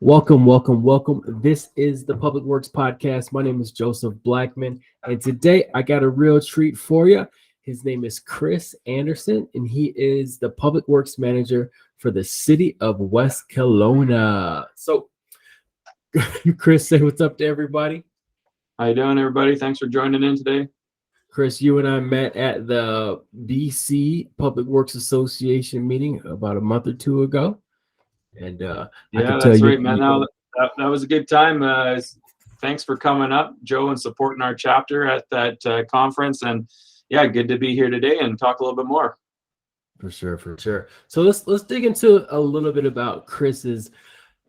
Welcome, welcome, welcome. This is the Public Works Podcast. My name is Joseph Blackman, and today I got a real treat for you. His name is Chris Anderson, and he is the Public Works Manager for the City of West Kelowna. So, Chris, say what's up to everybody. How you doing, everybody? Thanks for joining in today. Chris, you and I met at the BC Public Works Association meeting about a month or two ago. And I can tell that's you, right, man. That was a good time. Thanks for coming up, Joe, and supporting our chapter at that conference. And yeah, good to be here today and talk a little bit more. For sure, for sure. So let's dig into a little bit about Chris's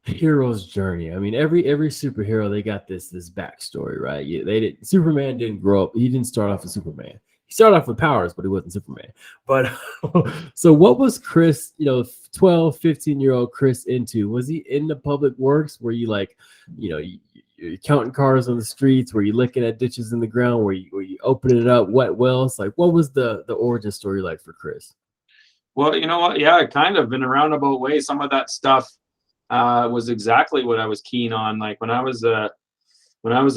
hero's journey. I mean, every superhero, they got this backstory, right? Yeah, Superman didn't grow up. He didn't start off as Superman. He started off with powers, but he wasn't Superman. But so what was Chris, 12, 15-year-old Chris into? Was he in the public works? Were you like, you're counting cars on the streets? Were you looking at ditches in the ground? Were you opening it up, wet wells? Like, what was the origin story like for Chris? Well, you know what? Yeah, kind of in a roundabout way. Some of that stuff was exactly what I was keen on. Like when I was a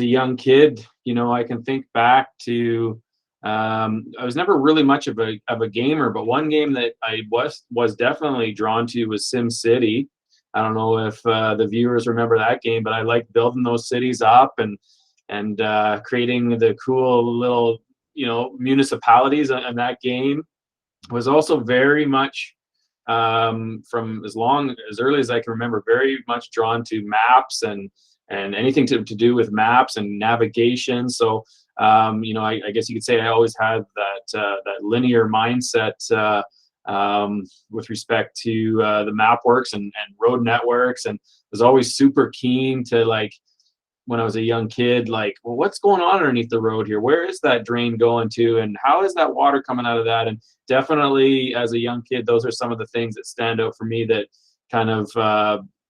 young kid, I can think back to I was never really much of a gamer, but one game that I was definitely drawn to was SimCity. I don't know if the viewers remember that game, but I liked building those cities up and creating the cool little municipalities in that game. Was also very much from as early as I can remember, very much drawn to maps and anything to do with maps and navigation. So I guess you could say I always had that linear mindset with respect to the map works and road networks, and was always super keen to, like, when I was a young kid, like, well, what's going on underneath the road here? Where is that drain going to? And how is that water coming out of that? And definitely as a young kid, those are some of the things that stand out for me that kind of,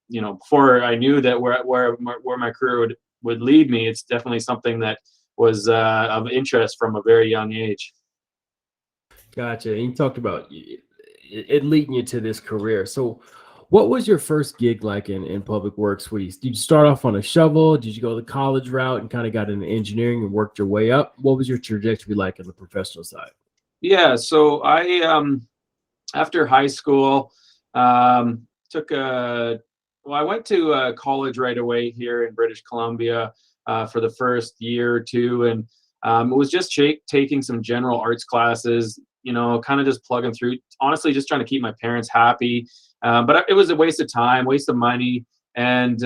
before I knew that where my career would lead me, it's definitely something that was of interest from a very young age. Gotcha. And you talked about it leading you to this career. So what was your first gig like in public works? Did you start off on a shovel? Did you go the college route and kind of got into engineering and worked your way up? What was your trajectory like on the professional side? Yeah, so I after high school I went to college right away here in British Columbia for the first year or two, and it was just taking some general arts classes, kind of just plugging through, honestly, just trying to keep my parents happy. But it was a waste of time, waste of money. And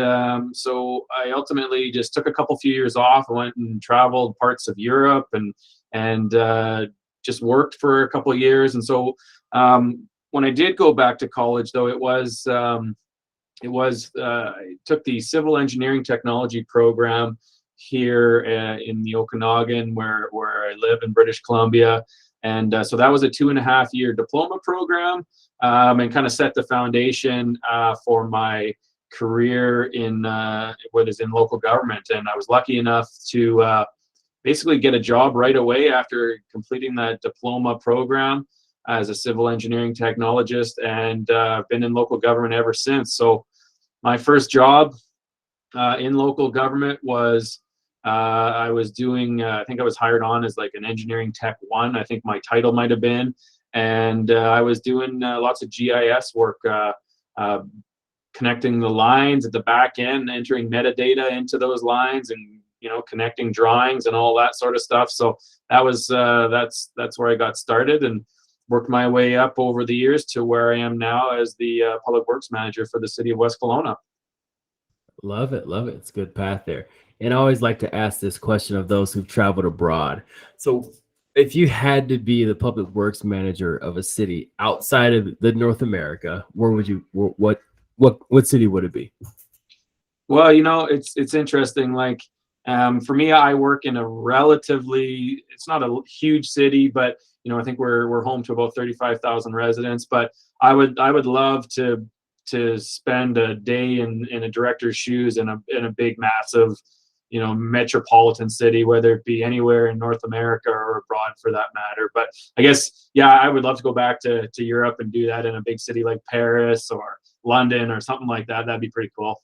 so I ultimately just took a few years off. I went and traveled parts of Europe and just worked for a couple of years. And so when I did go back to college, though, I took the civil engineering technology program here in the Okanagan, where I live in British Columbia. And so that was a 2.5-year diploma program, and kind of set the foundation for my career in local government. And I was lucky enough to basically get a job right away after completing that diploma program as a civil engineering technologist, and I've been in local government ever since. So my first job in local government was I was doing, I think I was hired on as like an engineering tech 1, I think my title might have been. And I was doing lots of GIS work, connecting the lines at the back end, entering metadata into those lines, and connecting drawings and all that sort of stuff. So that was that's where I got started, and worked my way up over the years to where I am now as the Public Works Manager for the City of West Kelowna. Love it. Love it. It's a good path there. And I always like to ask this question of those who've traveled abroad. So if you had to be the public works manager of a city outside of the North America, where would you, what city would it be? Well, it's interesting. Like, for me, I work in a relatively, it's not a huge city, but I think we're home to about 35,000 residents. But I would love to spend a day in a director's shoes in a big, massive, metropolitan city, whether it be anywhere in North America or abroad for that matter. But I guess, yeah, I would love to go back to Europe and do that in a big city like Paris or London or something like that. That'd be pretty cool.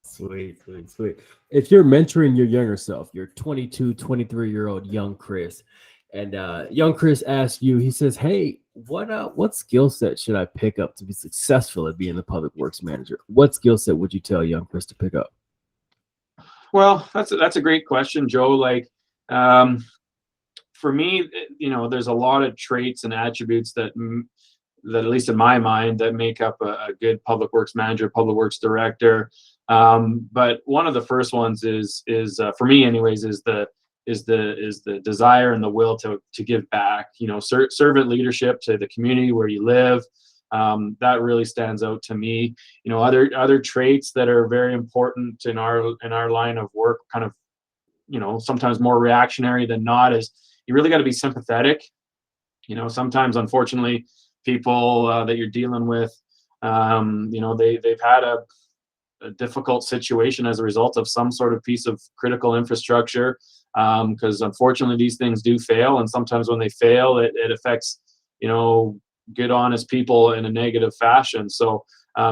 Sweet, sweet, sweet. If you're mentoring your younger self, your 22, 23-year-old young Chris, and young Chris asks you, he says, "Hey, what skill set should I pick up to be successful at being the public works manager? What skill set would you tell young Chris to pick up?" Well, that's a great question, Joe. Like, um, for me, there's a lot of traits and attributes that at least in my mind that make up a good public works manager, public works director. But one of the first ones is for me anyways is the desire and the will to give back. Servant leadership to the community where you live. That really stands out to me. Other traits that are very important in our line of work, kind of sometimes more reactionary than not, is you really got to be sympathetic. Sometimes, unfortunately, people that you're dealing with, they've had a difficult situation as a result of some sort of piece of critical infrastructure. Because unfortunately, these things do fail, and sometimes when they fail, it affects good, honest people in a negative fashion. So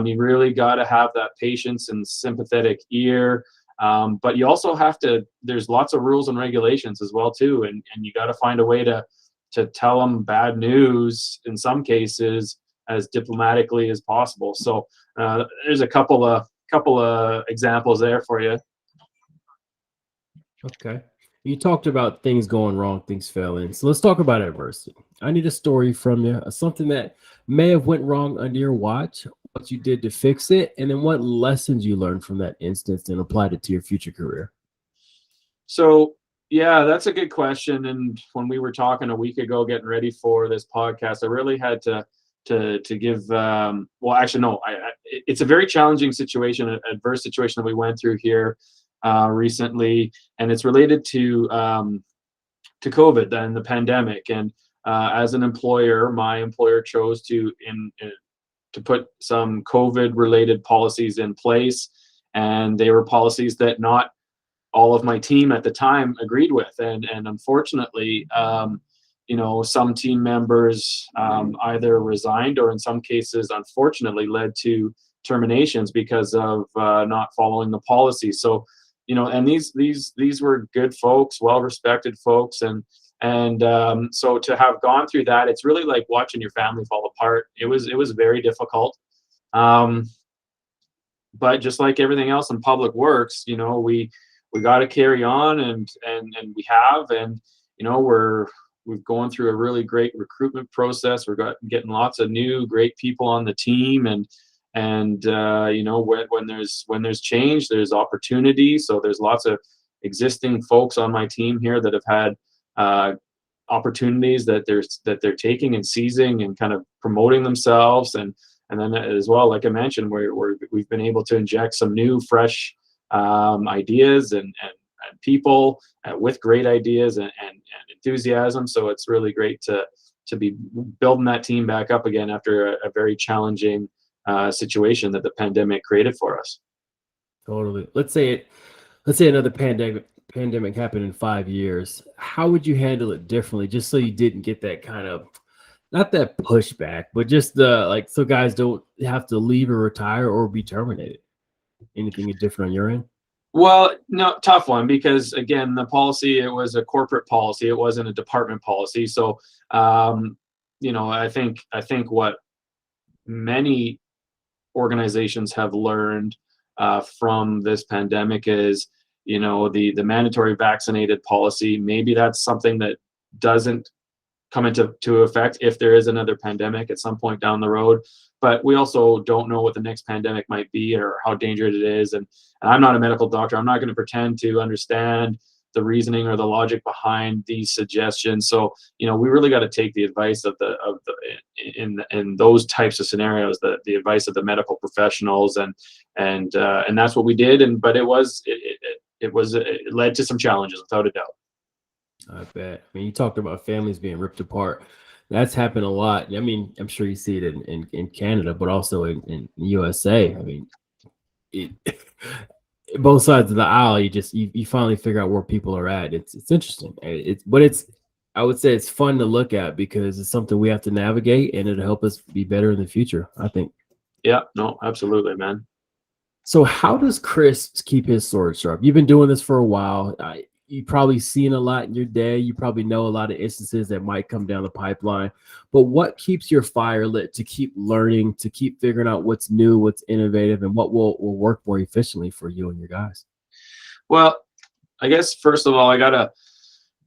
you really got to have that patience and sympathetic ear. But you also have to. There's lots of rules and regulations as well too, and you got to find a way to tell them bad news in some cases as diplomatically as possible. So there's a couple of examples there for you. Okay. You talked about things going wrong, things failing. So let's talk about adversity. I need a story from you, something that may have went wrong under your watch, what you did to fix it, and then what lessons you learned from that instance and applied it to your future career. So yeah, that's a good question. And when we were talking a week ago, getting ready for this podcast, I really had to give. Well, actually, no. It's a very challenging situation, an adverse situation that we went through here recently, and it's related to COVID and the pandemic. And as an employer, my employer chose to put some COVID-related policies in place, and they were policies that not all of my team at the time agreed with. And unfortunately, some team members either resigned or in some cases, unfortunately, led to terminations because of not following the policy. So, and these were good folks, well-respected folks. And so to have gone through that, it's really like watching your family fall apart. It was very difficult. But just like everything else in public works, we got to carry on, and we have, and we've gone through a really great recruitment process. We're getting lots of new great people on the team, and when there's change, there's opportunity. So there's lots of existing folks on my team here that have had opportunities that they're taking and seizing and kind of promoting themselves, and then as well, like I mentioned, we've been able to inject some new fresh ideas and people with great ideas and enthusiasm. So it's really great to be building that team back up again after a very challenging situation that the pandemic created for us. Totally. Let's say another pandemic happened in 5 years. How would you handle it differently, just so you didn't get that kind of, not that pushback, but just so guys don't have to leave or retire or be terminated? Anything different on your end? Well, no, tough one, because again, the policy, it was a corporate policy. It wasn't a department policy. So, I think what many organizations have learned from this pandemic is, the mandatory vaccinated policy. Maybe that's something that doesn't come into effect if there is another pandemic at some point down the road. But we also don't know what the next pandemic might be or how dangerous it is. And I'm not a medical doctor. I'm not going to pretend to understand the reasoning or the logic behind these suggestions. So, we really got to take the advice in those types of scenarios, the advice of the medical professionals, and that's what we did. But it led to some challenges, without a doubt. I bet. I mean, you talked about families being ripped apart. That's happened a lot. I mean, I'm sure you see it in Canada, but also in USA. I mean, both sides of the aisle, you finally figure out where people are at. It's interesting. I would say it's fun to look at because it's something we have to navigate, and it'll help us be better in the future, I think. Yeah, no, absolutely, man. So how does Chris keep his sword sharp? You've been doing this for a while. You probably seen a lot in your day. You probably know a lot of instances that might come down the pipeline. But what keeps your fire lit to keep learning, to keep figuring out what's new, what's innovative, and what will work more efficiently for you and your guys? Well, I guess first of all, I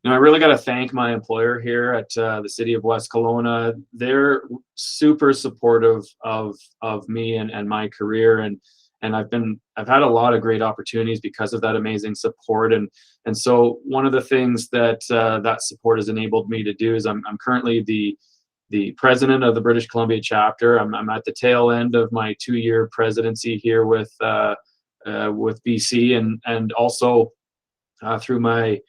really got to thank my employer here at the City of West Kelowna. They're super supportive of me and my career, and I've had a lot of great opportunities because of that amazing support. And so one of the things that that support has enabled me to do is I'm currently the president of the British Columbia chapter. I'm at the tail end of my 2-year presidency here with BC, and also through my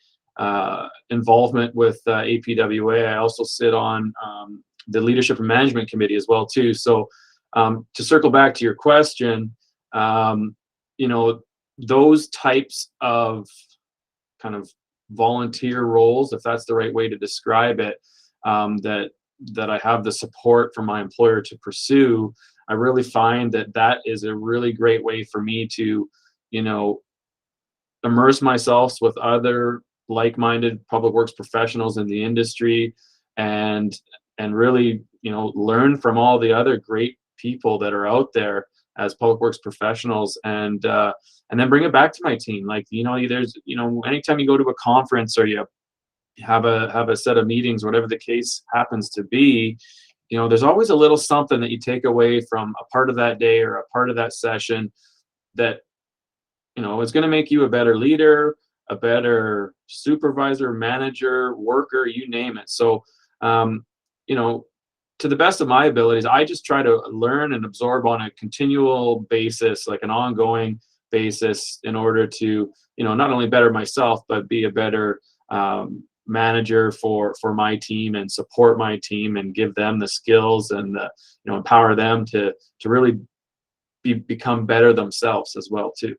involvement with APWA. I also sit on the Leadership and Management Committee as well too. So to circle back to your question, you know, those types of kind of volunteer roles, if that's the right way to describe it, that I have the support from my employer to pursue, I really find that that is a really great way for me to, you know, immerse myself with other like-minded public works professionals in the industry, and really, you know, learn from all the other great people that are out there as public works professionals, and then bring it back to my team. Like, you know, there's, you know, anytime you go to a conference or you have a set of meetings, whatever the case happens to be, you know, there's always a little something that you take away from a part of that day or a part of that session that, you know, it's going to make you a better leader, a better supervisor, manager, worker, you name it. So, you know, to the best of my abilities, I just try to learn and absorb on a continual basis, like an ongoing basis, in order to, you know, not only better myself, but be a better manager for my team, and support my team and give them the skills and the, you know, empower them to really become better themselves as well too.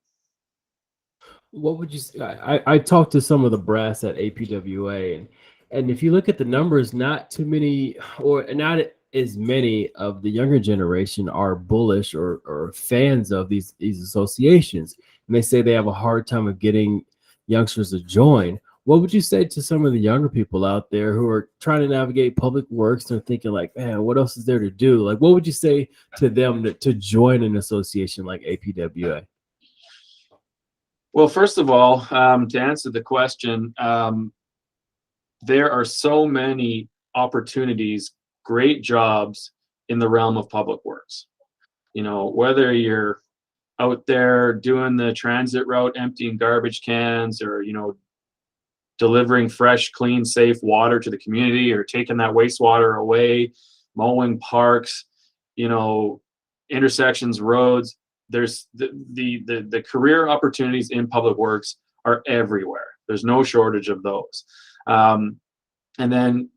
What would you say? I talked to some of the brass at APWA, and if you look at the numbers, not too many, or not as many of the younger generation are bullish or fans of these associations, and they say they have a hard time of getting youngsters to join. What would you say to some of the younger people out there who are trying to navigate public works and thinking like, man, what else is there to do? Like, what would you say to them to join an association like APWA? Well, first of all, to answer the question, there are so many opportunities, great jobs in the realm of public works. You know, whether you're out there doing the transit route, emptying garbage cans, or, you know, delivering fresh, clean, safe water to the community, or taking that wastewater away, mowing parks, you know, intersections, roads. There's the career opportunities in public works are everywhere. There's no shortage of those. Um, and then,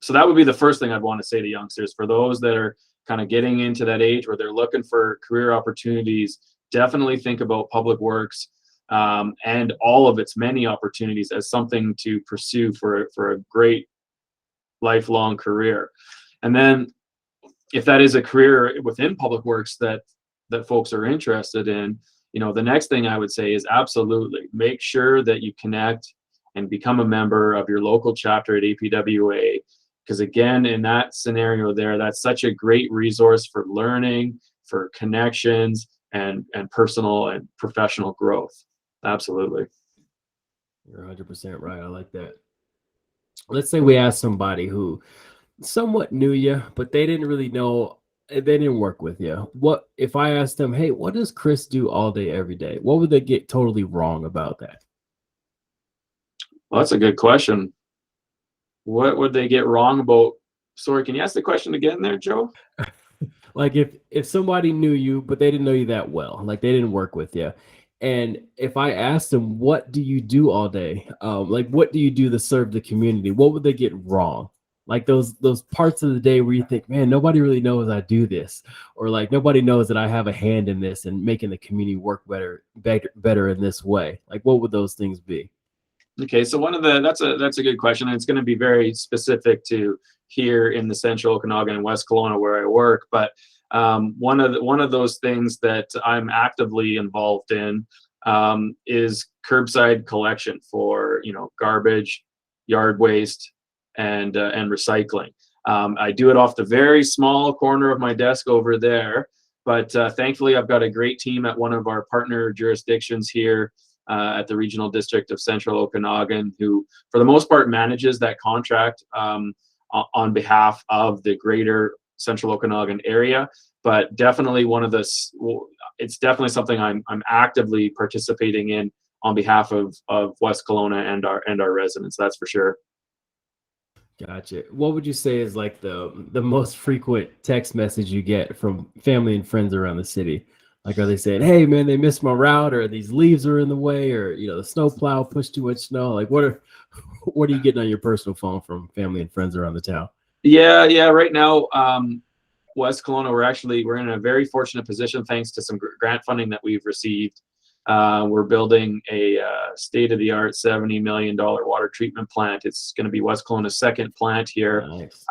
so that would be the first thing I'd want to say to youngsters. For those that are kind of getting into that age where they're looking for career opportunities, definitely think about public works, and all of its many opportunities as something to pursue for a great lifelong career. And then, if that is a career within public works that folks are interested in, you know, the next thing I would say is absolutely make sure that you connect and become a member of your local chapter at APWA, because again, in that scenario there, that's such a great resource for learning, for connections, and personal and professional growth. Absolutely. You're 100% right. I like that. Let's say we ask somebody who somewhat knew you, but they didn't really know, they didn't work with you. What if I asked them, hey, what does Chris do all day, every day? What would they get totally wrong about that? Well, that's a good question. What would they get wrong about? Sorry, can you ask the question again there, Joe? Like if somebody knew you, but they didn't know you that well, like they didn't work with you. And if I asked them, what do you do all day? Like what do you do to serve the community? What would they get wrong? Like those parts of the day where you think, man, nobody really knows I do this, or like nobody knows that I have a hand in this and making the community work better in this way. Like what would those things be? Okay, so that's a good question, and it's going to be very specific to here in the central Okanagan and West Kelowna where I work. But One of those things that I'm actively involved in is curbside collection for, garbage, yard waste, and recycling. I do it off the very small corner of my desk over there, but thankfully I've got a great team at one of our partner jurisdictions here at the Regional District of Central Okanagan, who for the most part manages that contract on behalf of the greater Central Okanagan area. But definitely it's definitely something I'm actively participating in on behalf of West Kelowna and our residents. That's for sure. Gotcha. What would you say is like the most frequent text message you get from family and friends around the city? Like, are they saying, "Hey, man, they missed my route," or "These leaves are in the way," or the snow plow pushed too much snow? Like, what are you getting on your personal phone from family and friends around the town? Yeah. Right now, West Kelowna, we're in a very fortunate position thanks to some grant funding that we've received. We're building a state-of-the-art $70 million water treatment plant. It's going to be West Kelowna's second plant here, Nice.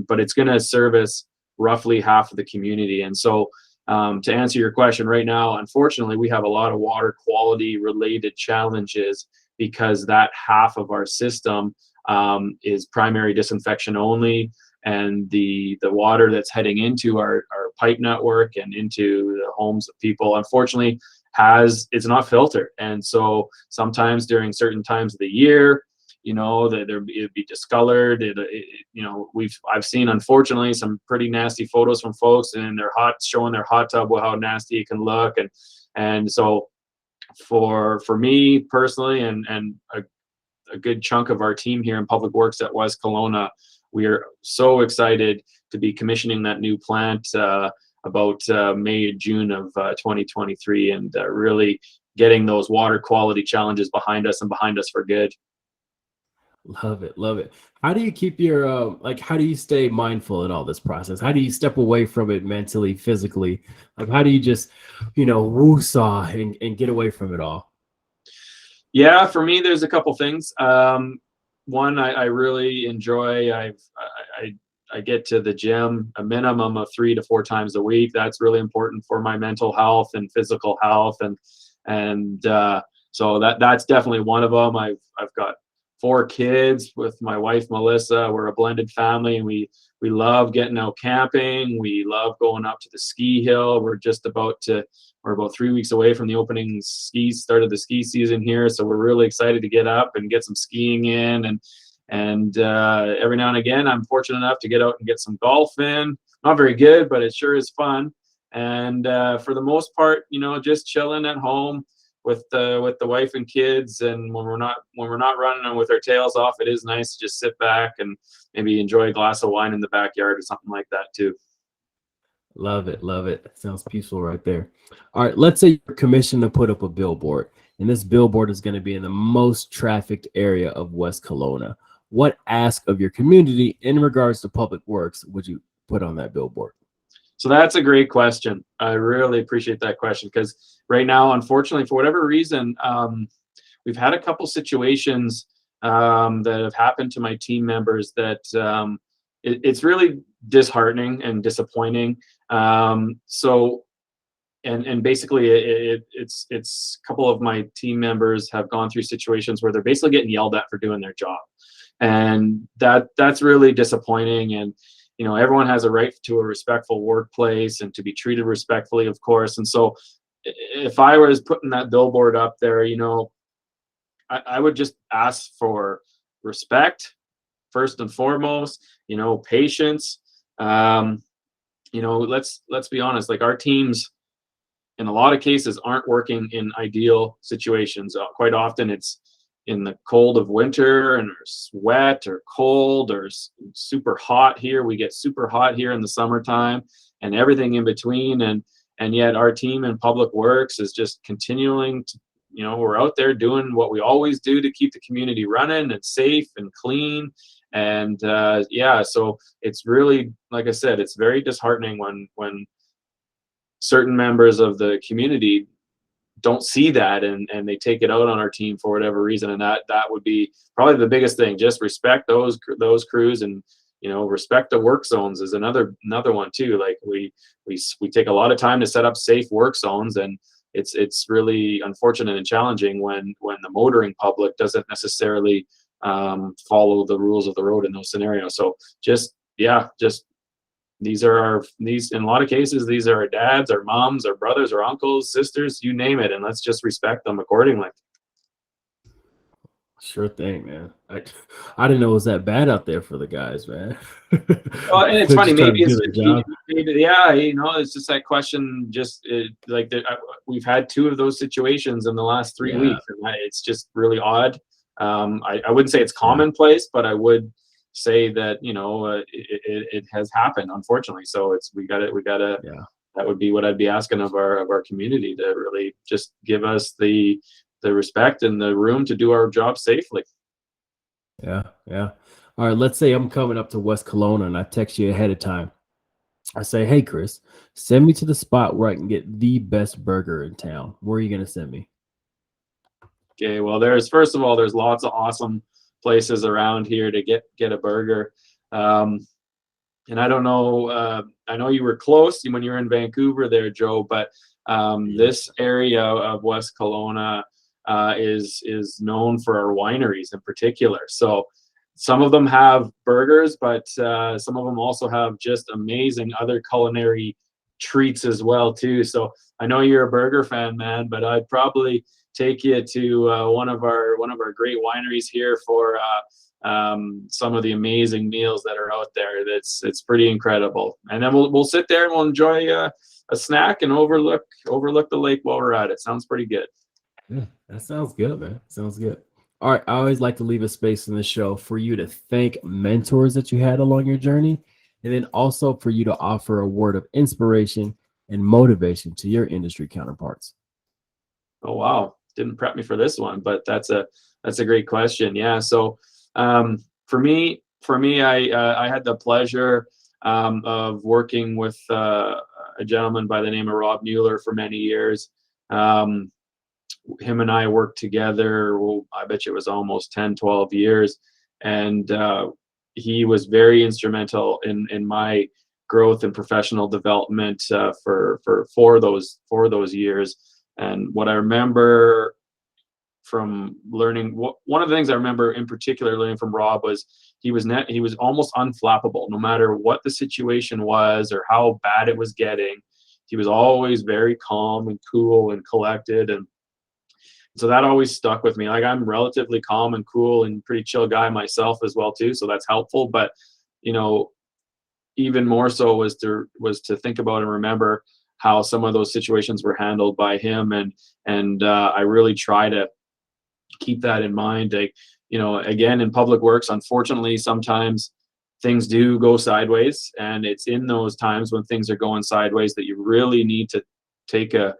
but it's going to service roughly half of the community. And so, to answer your question right now, unfortunately, we have a lot of water quality related challenges because that half of our system is primary disinfection only. And the water that's heading into our pipe network and into the homes of people, unfortunately, it's not filtered. And so sometimes during certain times of the year, it'd be discolored. I've seen, unfortunately, some pretty nasty photos from folks and showing their hot tub, how nasty it can look. And so for me personally, and a good chunk of our team here in Public Works at West Kelowna, we are so excited to be commissioning that new plant about May, June of 2023, and really getting those water quality challenges behind us for good. Love it, love it. How do you keep your how do you stay mindful in all this process? How do you step away from it mentally, physically? Like, how do you just, woo-saw and get away from it all? Yeah, for me, there's a couple things. One, I really enjoy. I get to the gym a minimum of 3 to 4 times a week. That's really important for my mental health and physical health, and so that's definitely one of them. I've got 4 kids with my wife Melissa. We're a blended family, and we love getting out camping. We love going up to the ski hill. We're about 3 weeks away from the start of the ski season here, so we're really excited to get up and get some skiing in. And every now and again, I'm fortunate enough to get out and get some golf in. Not very good, but it sure is fun. And for the most part, just chilling at home with the wife and kids. And when we're not running with our tails off, it is nice to just sit back and maybe enjoy a glass of wine in the backyard or something like that too. Love it, love it. Sounds peaceful right there. All right, let's say you're commissioned to put up a billboard, and this billboard is going to be in the most trafficked area of West Kelowna. What ask of your community in regards to public works would you put on that billboard? So that's a great question. I really appreciate that question because right now, unfortunately, for whatever reason, we've had a couple situations that have happened to my team members that it's really disheartening and disappointing. So basically, it's a couple of my team members have gone through situations where they're basically getting yelled at for doing their job, and that's really disappointing. And everyone has a right to a respectful workplace and to be treated respectfully, of course. And so, if I was putting that billboard up there, I would just ask for respect first and foremost. Patience. Let's be honest. Like, our teams, in a lot of cases, aren't working in ideal situations. Quite often, it's in the cold of winter, and it's wet or cold or super hot here. We get super hot here in the summertime, and everything in between. And yet our team in Public Works is just continuing to, we're out there doing what we always do to keep the community running and safe and clean. And so it's really, like I said, it's very disheartening when certain members of the community don't see that and they take it out on our team for whatever reason. And that would be probably the biggest thing. Just respect those crews and respect the work zones is another one too. Like we take a lot of time to set up safe work zones, and it's really unfortunate and challenging when the motoring public doesn't necessarily follow the rules of the road in those scenarios. So just these in a lot of cases, these are our dads, our moms, our brothers, our uncles, sisters, you name it, and let's just respect them accordingly. Sure thing, man. I didn't know it was that bad out there for the guys, man. Well, and it's They're funny, just trying maybe to do it's their just job. maybe, yeah, it's just that question. Just we've had two of those situations in the last 3 Yeah, weeks, and it's just really odd. I wouldn't say it's yeah, commonplace, but I would say that it has happened, unfortunately. So we gotta yeah, that would be what I'd be asking of our community, to really just give us the respect and the room to do our job safely. yeah, yeah. All right, let's say I'm coming up to West Kelowna and I text you ahead of time. I say, hey, Chris, send me to the spot where I can get the best burger in town. Where are you going to send me? Okay, well, first of all, there's lots of awesome places around here to get a burger. Um, and I don't know, I know you were close when you were in Vancouver there, Joe, but Yeah. this area of West Kelowna is known for our wineries in particular. So some of them have burgers, but some of them also have just amazing other culinary treats as well too. So I know you're a burger fan, man, but I'd probably take you to one of our great wineries here for some of the amazing meals that are out there. It's pretty incredible. And then we'll sit there and we'll enjoy a snack and overlook the lake while we're at it. Sounds pretty good. Yeah, that sounds good, man. Sounds good. All right. I always like to leave a space in the show for you to thank mentors that you had along your journey, and then also for you to offer a word of inspiration and motivation to your industry counterparts. Oh wow, didn't prep me for this one, but that's a great question. Yeah. So for me, I had the pleasure of working with a gentleman by the name of Rob Mueller for many years. Um, Him and I worked together, well, I bet you it was almost 10, 12 years. And he was very instrumental in my growth and professional development for those years. And what I remember from learning, one of the things I remember in particular learning from Rob was he was almost unflappable, no matter what the situation was or how bad it was getting. He was always very calm and cool and collected, and so that always stuck with me. Like, I'm relatively calm and cool and pretty chill guy myself as well too, so that's helpful. But you know, even more so was to think about and remember how some of those situations were handled by him, and I really try to keep that in mind. Like, again, in public works, unfortunately, sometimes things do go sideways, and it's in those times when things are going sideways that you really need to take a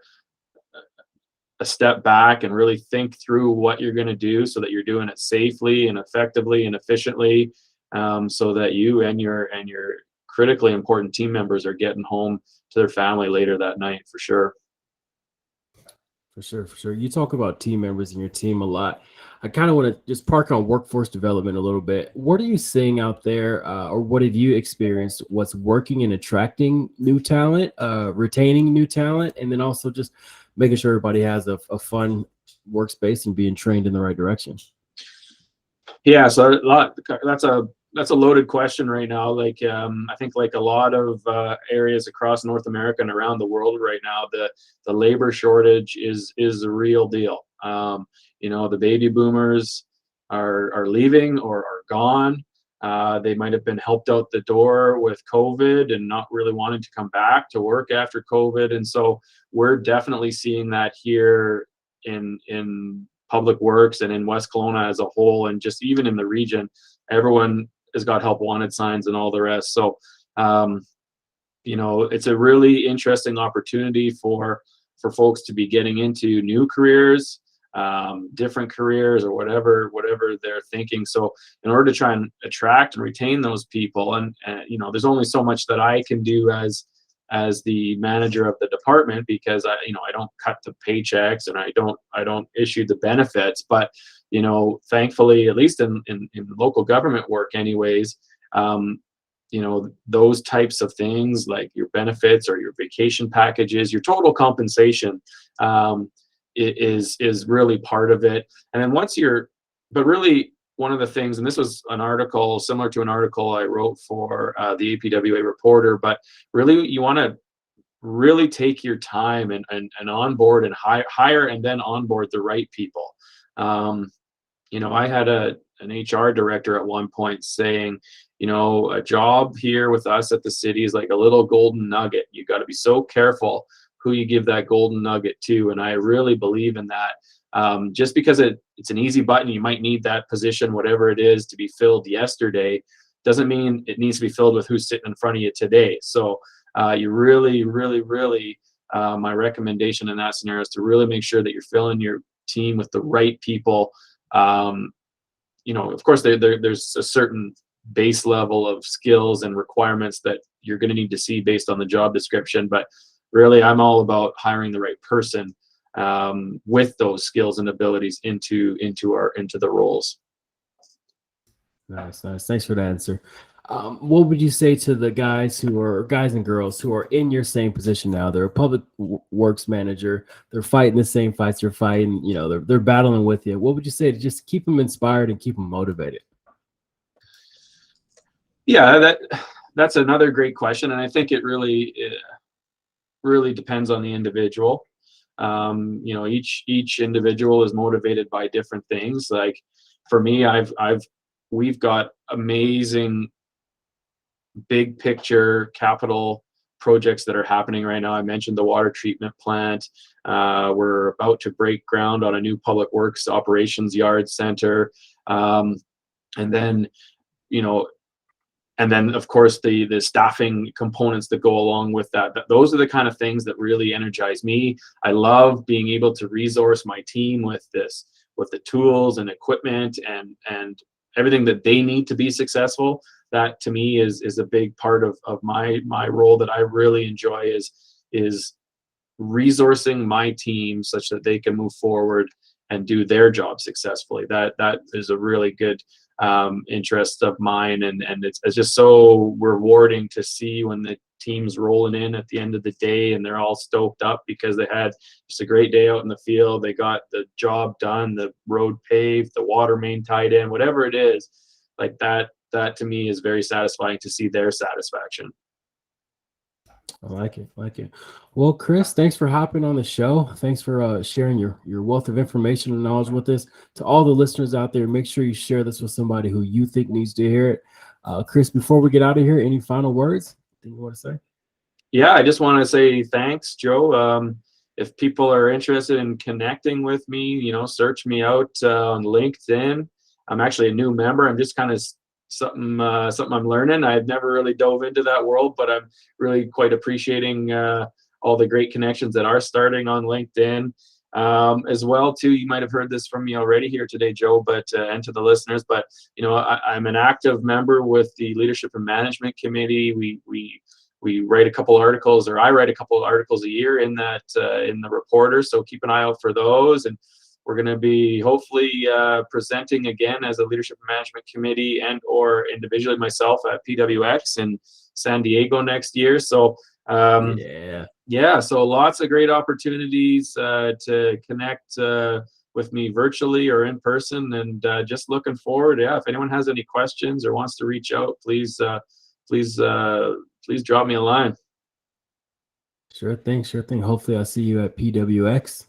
step back and really think through what you're going to do so that you're doing it safely and effectively and efficiently, so that you and your critically important team members are getting home to their family later that night, for sure. For sure, for sure. You talk about team members and your team a lot. I kind of want to just park on workforce development a little bit. What are you seeing out there, or what have you experienced? What's working in attracting new talent, retaining new talent, and then also just making sure everybody has a fun workspace and being trained in the right direction? Yeah, so that's a loaded question right now. Like, I think like a lot of areas across North America and around the world right now, the labor shortage is a real deal. The baby boomers are leaving or are gone. They might have been helped out the door with COVID and not really wanting to come back to work after COVID, and so we're definitely seeing that here in public works and in West Kelowna as a whole, and just even in the region. Everyone has got help wanted signs and all the rest. So it's a really interesting opportunity for folks to be getting into new careers, different careers, or whatever they're thinking. So in order to try and attract and retain those people, and there's only so much that I can do as the manager of the department, because I don't cut the paychecks and I don't issue the benefits. But thankfully, at least in local government work anyways, those types of things, like your benefits or your vacation packages, your total compensation, is really part of it. And then but really one of the things, and this was an article similar to an article I wrote for the APWA Reporter, but really you want to really take your time and onboard and hire and then onboard the right people. I had an HR director at one point saying, a job here with us at the city is like a little golden nugget. You got to be so careful who you give that golden nugget to. And I really believe in that. Just because it's an easy button, you might need that position, whatever it is, to be filled yesterday, doesn't mean it needs to be filled with who's sitting in front of you today. So you really, really, really, my recommendation in that scenario is to really make sure that you're filling your team with the right people. Of course, there's a certain base level of skills and requirements that you're going to need to see based on the job description. But really, I'm all about hiring the right person with those skills and abilities into the roles. Nice. Thanks for the answer. What would you say to the guys and girls who are in your same position now? They're a public works manager. They're fighting the same fights you're fighting. They're battling with you. What would you say to just keep them inspired and keep them motivated? Yeah, that's another great question, and I think it really depends on the individual. Each individual is motivated by different things. Like for me, we've got amazing big picture capital projects that are happening right now. I mentioned the water treatment plant. We're about to break ground on a new public works operations yard center. And then of course the staffing components that go along with that. Those are the kind of things that really energize me. I love being able to resource my team with the tools and equipment and everything that they need to be successful. That to me is a big part of my role that I really enjoy is resourcing my team such that they can move forward and do their job successfully. That is a really good interest of mine, and it's just so rewarding to see when the team's rolling in at the end of the day and they're all stoked up because they had just a great day out in the field. They got the job done, the road paved, the water main tied in, whatever it is. Like that to me is very satisfying to see their satisfaction. I like it. Well, Chris, thanks for hopping on the show. Thanks for sharing your wealth of information and knowledge with us. To all the listeners out there, make sure you share this with somebody who you think needs to hear it. Chris, before we get out of here, any final words? Anything you want to say? Yeah, I just want to say thanks, Joe. If people are interested in connecting with me, search me out on LinkedIn. I'm actually a new member. I'm just kind of something I'm learning. I've never really dove into that world, but I'm really quite appreciating all the great connections that are starting on LinkedIn. As well too, you might have heard this from me already here today, Joe, but and to the listeners, but I'm an active member with the Leadership and Management Committee. We write a couple articles, or I write a couple articles a year in that in the Reporter, so keep an eye out for those. And we're going to be hopefully presenting again as a Leadership and Management Committee and or individually myself at PWX in San Diego next year. So so lots of great opportunities to connect with me virtually or in person, and just looking forward. If anyone has any questions or wants to reach out, please drop me a line. Sure thing. Hopefully I'll see you at PWX.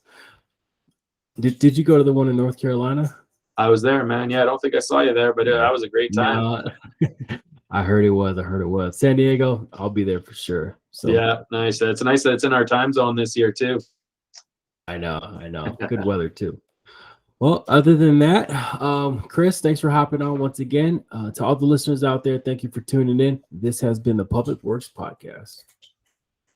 Did you go to the one in North Carolina? I was there, man. Yeah, I don't think I saw you there, but that was a great time. No, I heard it was. San Diego, I'll be there for sure. So yeah, nice. It's nice that it's in our time zone this year too. I know. Good weather too. Well, other than that, Chris, thanks for hopping on once again. To all the listeners out there, thank you for tuning in. This has been the Public Works Podcast.